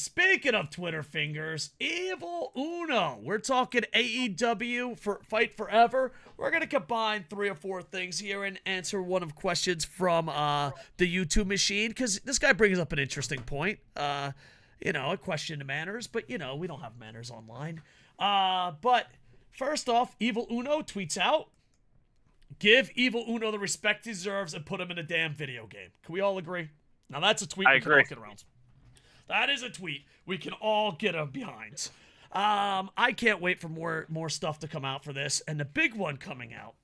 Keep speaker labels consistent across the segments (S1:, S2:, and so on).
S1: Speaking of Twitter fingers, Evil Uno. We're talking AEW for Fight Forever. We're going to combine 3 or 4 things here and answer one of questions from the YouTube machine, because this guy brings up an interesting point. A question to manners, but, we don't have manners online. But first off, Evil Uno tweets out, give Evil Uno the respect he deserves and put him in a damn video game. Can we all agree? Now, that's a tweet
S2: I
S1: we can all
S2: agree.
S1: get around. That is a tweet we can all get behind. I can't wait for more stuff to come out for this. And the big one coming out,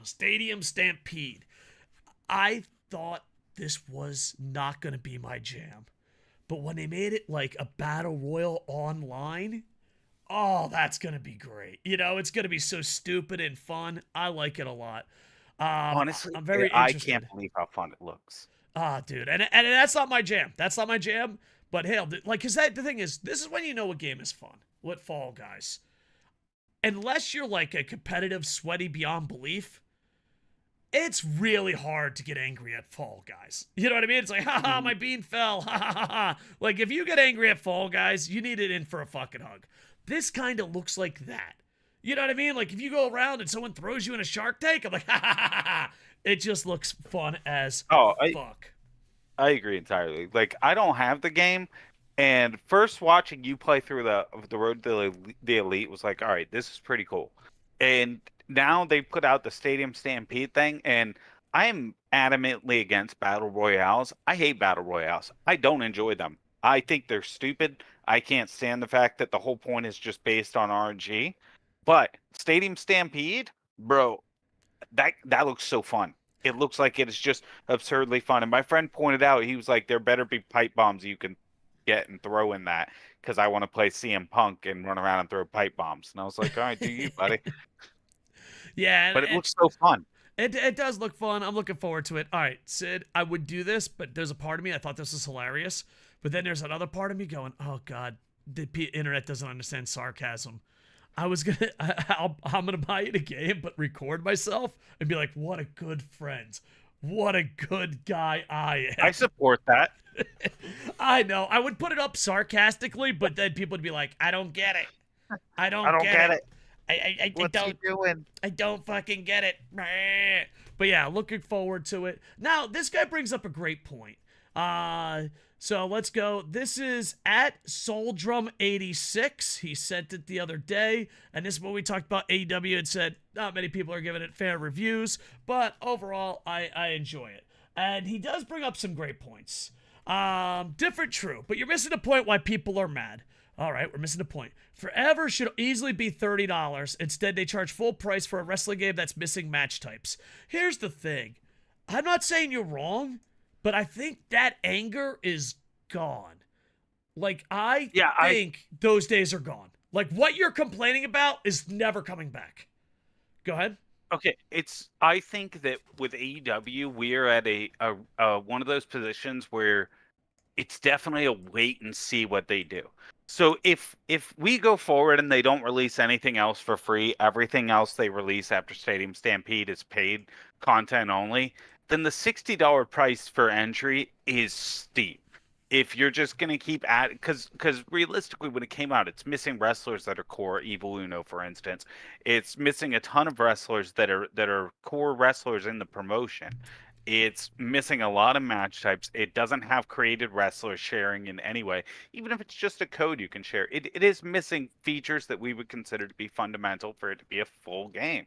S1: Stadium Stampede. I thought this was not going to be my jam. But when they made it like a battle royal online, oh, that's going to be great. It's going to be so stupid and fun. I like it a lot.
S2: Honestly,
S1: I'm very
S2: I
S1: interested.
S2: can't believe how fun it looks.
S1: Dude. And that's not my jam. That's not my jam. But hell, because the thing is, this is when you know a game is fun. What Fall Guys. Unless you're like a competitive, sweaty beyond belief, it's really hard to get angry at Fall Guys. You know what I mean? It's like, haha, my bean fell. Ha ha ha ha. Like, if you get angry at Fall Guys, you need it in for a fucking hug. This kind of looks like that. You know what I mean? Like, if you go around and someone throws you in a Shark Tank, I'm like, ha ha ha ha ha. It just looks fun as fuck.
S2: I agree entirely. Like, I don't have the game, and first watching you play through the Road to the Elite was like, all right, this is pretty cool. And now they put out the Stadium Stampede thing, and I am adamantly against battle royales. I hate battle royales. I don't enjoy them. I think they're stupid. I can't stand the fact that the whole point is just based on RNG. But Stadium Stampede, bro, that looks so fun. It looks like it is just absurdly fun. And my friend pointed out, he was like, there better be pipe bombs you can get and throw in that, because I want to play CM Punk and run around and throw pipe bombs. And I was like, all right, do you, buddy?
S1: Yeah.
S2: But it looks so fun.
S1: It does look fun. I'm looking forward to it. All right, Sid, I would do this, but there's a part of me, I thought this was hilarious. But then there's another part of me going, oh, God, the internet doesn't understand sarcasm. I'm gonna buy you the game, but record myself and be like, what a good friend. What a good guy I am.
S2: I support that.
S1: I know. I would put it up sarcastically, but then people would be like, I don't get it. I don't get it.
S2: What's he doing?
S1: I don't fucking get it. But yeah, looking forward to it. Now, this guy brings up a great point. So let's go. This is at SoulDrum86. He sent it the other day, and this is what we talked about AEW and said not many people are giving it fair reviews, but overall, I enjoy it. And he does bring up some great points. Different, true, but you're missing the point why people are mad. All right, we're missing the point. Forever should easily be $30. Instead, they charge full price for a wrestling game that's missing match types. Here's the thing. I'm not saying you're wrong, but I think that anger is gone. Like, I think those days are gone. Like, what you're complaining about is never coming back. Go ahead.
S2: Okay, I think that with AEW, we are at a one of those positions where it's definitely a wait and see what they do. So if we go forward and they don't release anything else for free, everything else they release after Stadium Stampede is paid content only, then the $60 price for entry is steep. If you're just going to keep adding, because realistically, when it came out, it's missing wrestlers that are core. Evil Uno, for instance, it's missing a ton of wrestlers that are core wrestlers in the promotion. It's missing a lot of match types. It doesn't have created wrestlers sharing in any way, even if it's just a code you can share. It is missing features that we would consider to be fundamental for it to be a full game.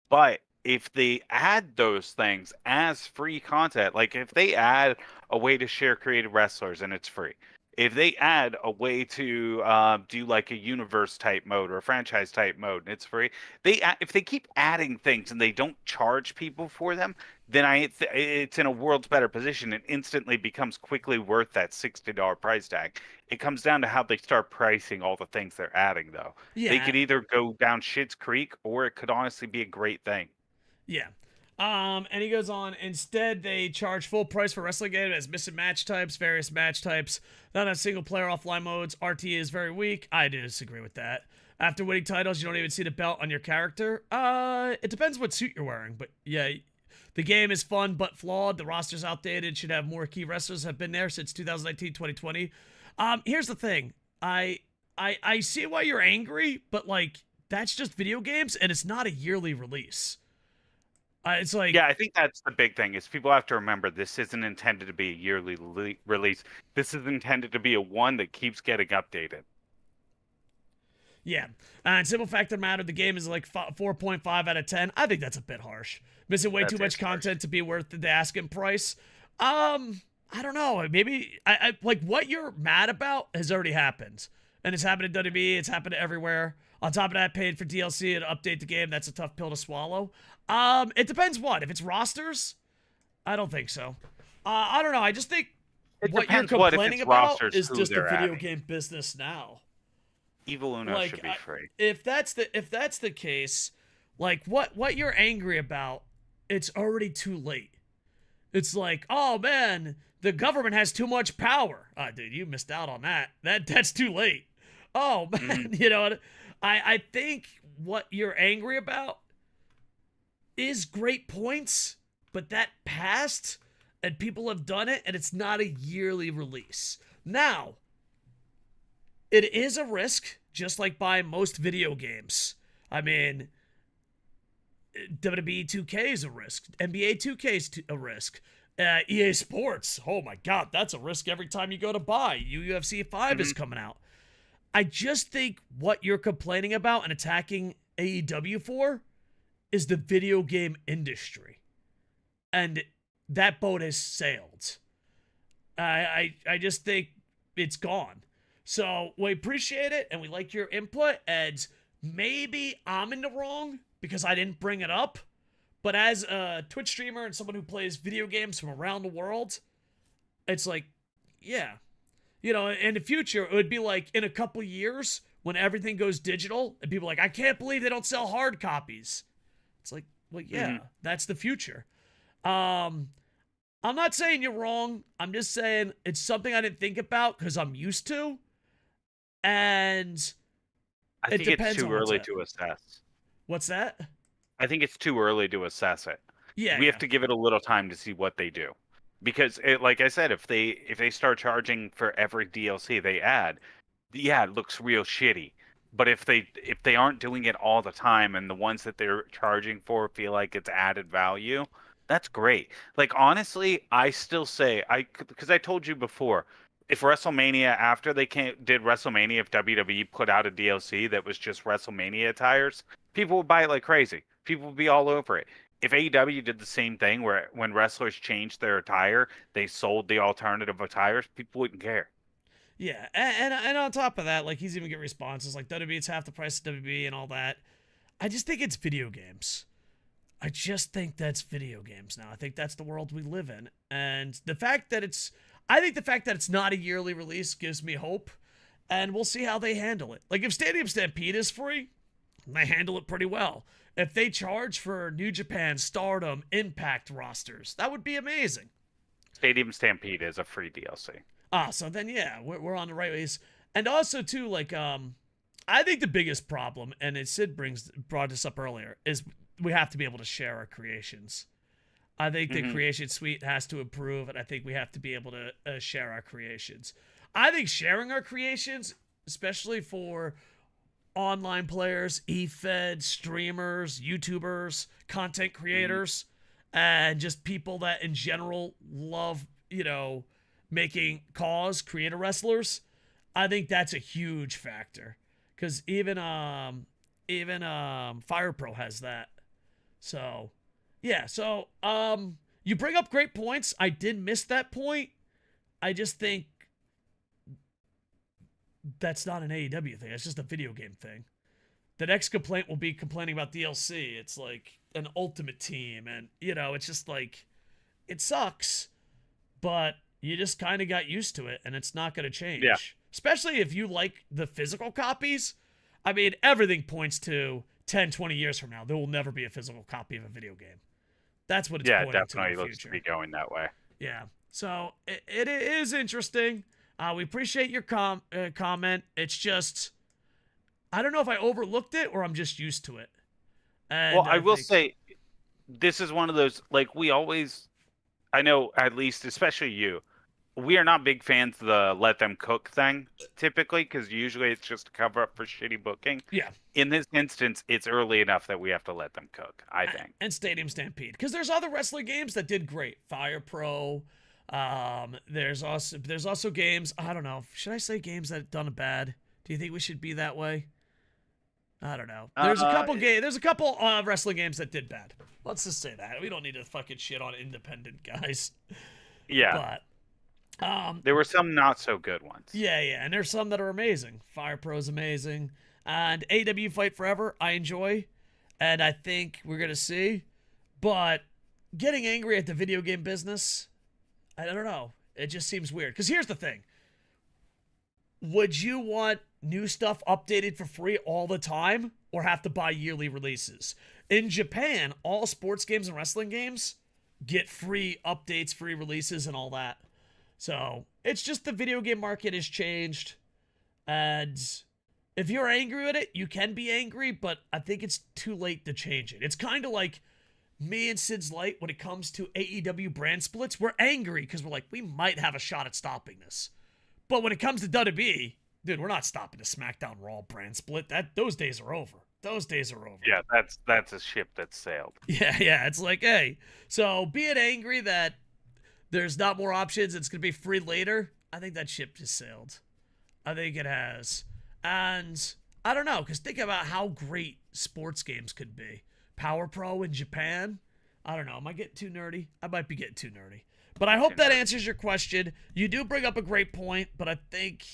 S2: But if they add those things as free content, like if they add a way to share creative wrestlers and it's free, if they add a way to do like a universe type mode or a franchise type mode and it's free, if they keep adding things and they don't charge people for them, then it's in a world's better position. It instantly becomes quickly worth that $60 price tag. It comes down to how they start pricing all the things they're adding, though.
S1: Yeah.
S2: They could either go down Shit's Creek, or it could honestly be a great thing.
S1: Yeah. And he goes on, instead they charge full price for wrestling game as missing match types, various match types, not on single player offline modes. RT is very weak. I disagree with that. After winning titles, you don't even see the belt on your character. It depends what suit you're wearing, but yeah, the game is fun but flawed. The roster's outdated. Should have more key wrestlers have been there since 2019-2020. Here's the thing. I see why you're angry, but like that's just video games, and it's not a yearly release. It's like
S2: Yeah, I think that's the big thing is people have to remember this isn't intended to be a yearly release. This is intended to be a one that keeps getting updated.
S1: yeah. And simple fact of the matter, the game is like 4.5 out of 10. I think that's a bit harsh. Missing way
S2: That
S1: too
S2: is
S1: much
S2: harsh.
S1: content to be worth the asking price. I don't know. Maybe I like what you're mad about has already happened, and it's happened to WWE. It's happened everywhere. On top of that, paid for DLC to update the game. That's a tough pill to swallow. It depends what. If it's rosters, I don't think so. I don't know. I just think
S2: It
S1: what you're
S2: depends what if
S1: complaining
S2: it's
S1: about
S2: rosters,
S1: is
S2: who
S1: just the
S2: they're
S1: video
S2: adding.
S1: game business now.
S2: Evil Uno
S1: Like,
S2: should be free.
S1: if that's the case, like what you're angry about, it's already too late. It's like, oh man, the government has too much power. Dude, you missed out on that. That's too late. Oh man, you know what? I think what you're angry about is great points, but that passed and people have done it and it's not a yearly release. Now, it is a risk, just like buying most video games. I mean, WWE 2K is a risk. NBA 2K is a risk. EA Sports, oh my God, that's a risk every time you go to buy. UFC 5 is coming out. I just think what you're complaining about and attacking AEW for is the video game industry. And that boat has sailed. I just think it's gone. So we appreciate it and we like your input. And maybe I'm in the wrong because I didn't bring it up. But as a Twitch streamer and someone who plays video games from around the world, it's like, yeah. You know, in the future, it would be like in a couple years when everything goes digital and people are like, I can't believe they don't sell hard copies. It's like, well, yeah, that's the future. I'm not saying you're wrong. I'm just saying it's something I didn't think about because I'm used to. And
S2: I think it's too early to assess.
S1: What's that?
S2: I think it's too early to assess it.
S1: Yeah,
S2: we have to give it a little time to see what they do, because like I said, if they start charging for every DLC they add, yeah, it looks real shitty. But if they aren't doing it all the time and the ones that they're charging for feel like it's added value, that's great. Like honestly, I still say because I told you before, if WrestleMania after they did WrestleMania, if WWE put out a DLC that was just WrestleMania attires, people would buy it like crazy. People would be all over it. If AEW did the same thing where when wrestlers changed their attire, they sold the alternative attires, people wouldn't care.
S1: Yeah, and on top of that, like he's even getting responses like WWE, it's half the price of WWE and all that. I just think it's video games. I just think that's video games now. I think that's the world we live in. And I think the fact that it's not a yearly release gives me hope. And we'll see how they handle it. Like if Stadium Stampede is free, they handle it pretty well. If they charge for New Japan, Stardom, Impact rosters, that would be amazing.
S2: Stadium Stampede is a free DLC.
S1: So then yeah, we're on the right ways. And also too, like I think the biggest problem, and Sid brought this up earlier, is we have to be able to share our creations. I think the creation suite has to improve, and I think we have to be able to share our creations. I think sharing our creations, especially for online players, eFed, streamers, YouTubers, content creators, and just people that in general love, making creator wrestlers, I think that's a huge factor. Because even Fire Pro has that. So, yeah. So, you bring up great points. I did miss that point. I just think that's not an AEW thing. It's just a video game thing. The next complaint will be complaining about DLC. It's like an Ultimate Team, and it's just like it sucks, but you just kind of got used to it, and it's not going to change.
S2: Yeah.
S1: Especially if you like the physical copies. I mean, everything points to 10, 20 years from now, there will never be a physical copy of a video game. That's what it's pointing to in the future.
S2: Yeah, definitely looks to be going that way.
S1: Yeah. So it is interesting. We appreciate your comment. It's just, I don't know if I overlooked it or I'm just used to it. And
S2: well, I will say, this is one of those, like we always, I know at least, especially you, we are not big fans of the let them cook thing typically, because usually it's just a cover up for shitty booking.
S1: Yeah.
S2: In this instance, it's early enough that we have to let them cook, I think.
S1: And Stadium Stampede, because there's other wrestling games that did great. Fire Pro. There's also games. I don't know. Should I say games that done bad? Do you think we should be that way? I don't know. There's a couple wrestling games that did bad. Let's just say that. We don't need to fucking shit on independent guys.
S2: Yeah.
S1: But
S2: there were some not so good ones.
S1: Yeah, and there's some that are amazing. Fire Pro's amazing. And AEW Fight Forever, I enjoy. And I think we're gonna see. But getting angry at the video game business, I don't know. It just seems weird. Because here's the thing. Would you want new stuff updated for free all the time or have to buy yearly releases? In Japan, all sports games and wrestling games get free updates, free releases, and all that. So it's just the video game market has changed. And if you're angry with it, you can be angry, but I think it's too late to change it. It's kind of like me and SidsLight when it comes to AEW brand splits. We're angry because we're like, we might have a shot at stopping this. But when it comes to WWE, dude, we're not stopping the SmackDown Raw brand split. Those days are over. Those days are over.
S2: Yeah, that's a ship that's sailed.
S1: Yeah. It's like, hey, so being angry that there's not more options, it's going to be free later, I think that ship just sailed. I think it has. And I don't know, because think about how great sports games could be. Power Pro in Japan. I don't know. Am I getting too nerdy? I might be getting too nerdy. But I hope that answers your question. You do bring up a great point, but I think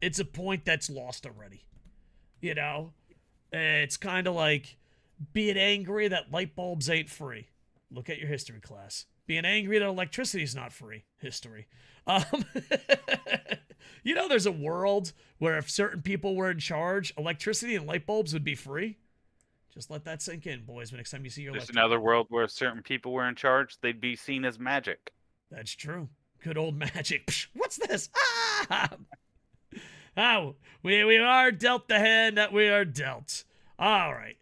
S1: it's a point that's lost already. You know? It's kind of like being angry that light bulbs ain't free. Look at your history class. Being angry that electricity is not free. History. You know, there's a world where if certain people were in charge, electricity and light bulbs would be free. Just let that sink in, boys. Next time you see your
S2: There's another world where certain people were in charge, they'd be seen as magic.
S1: That's true. Good old magic. Psh, what's this? Oh, we are dealt the hand that we are dealt. All right.